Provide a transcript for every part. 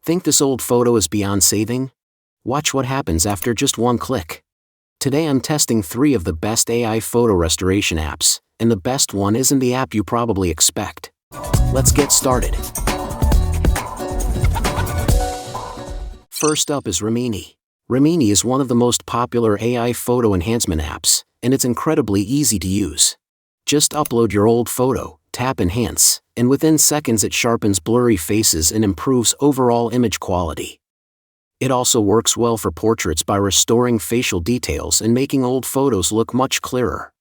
Think this old photo is beyond saving? Watch what happens after just one click. Today I'm testing 3 of the best AI photo restoration apps, and the best one isn't the app you probably expect. Let's get started. First up is Remini. Remini is one of the most popular AI photo enhancement apps, and it's incredibly easy to use. Just upload your old photo, tap Enhance, and within seconds it sharpens blurry faces and improves overall image quality. It also works well for portraits by restoring facial details and making old photos look much clearer.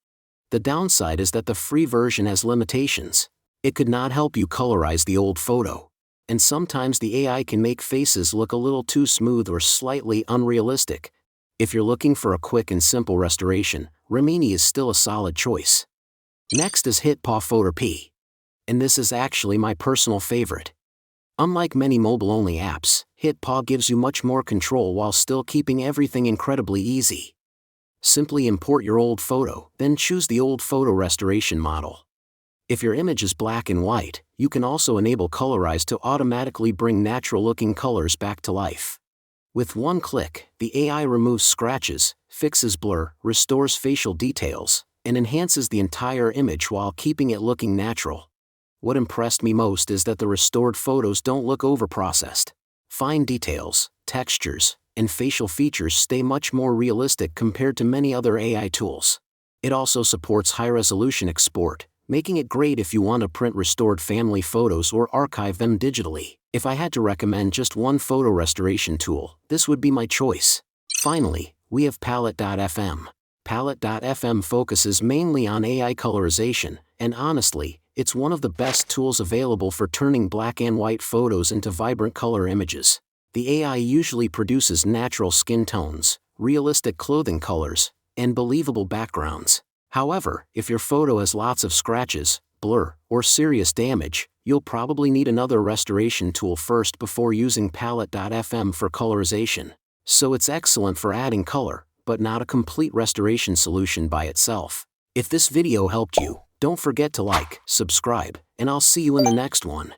The downside is that the free version has limitations. It could not help you colorize the old photo. And sometimes the AI can make faces look a little too smooth or slightly unrealistic. If you're looking for a quick and simple restoration, Remini is still a solid choice. Next is HitPaw FotorPea. And this is actually my personal favorite. Unlike many mobile-only apps, HitPaw gives you much more control while still keeping everything incredibly easy. Simply import your old photo, then choose the old photo restoration model. If your image is black and white, you can also enable Colorize to automatically bring natural-looking colors back to life. With one click, the AI removes scratches, fixes blur, restores facial details, and enhances the entire image while keeping it looking natural. What impressed me most is that the restored photos don't look overprocessed. Fine details, textures, and facial features stay much more realistic compared to many other AI tools. It also supports high-resolution export, making it great if you want to print restored family photos or archive them digitally. If I had to recommend just one photo restoration tool, this would be my choice. Finally, we have Palette.fm. Palette.fm focuses mainly on AI colorization, and honestly, it's one of the best tools available for turning black and white photos into vibrant color images. The AI usually produces natural skin tones, realistic clothing colors, and believable backgrounds. However, if your photo has lots of scratches, blur, or serious damage, you'll probably need another restoration tool first before using Palette.fm for colorization. So it's excellent for adding color, but not a complete restoration solution by itself. If this video helped you, don't forget to like, subscribe, and I'll see you in the next one.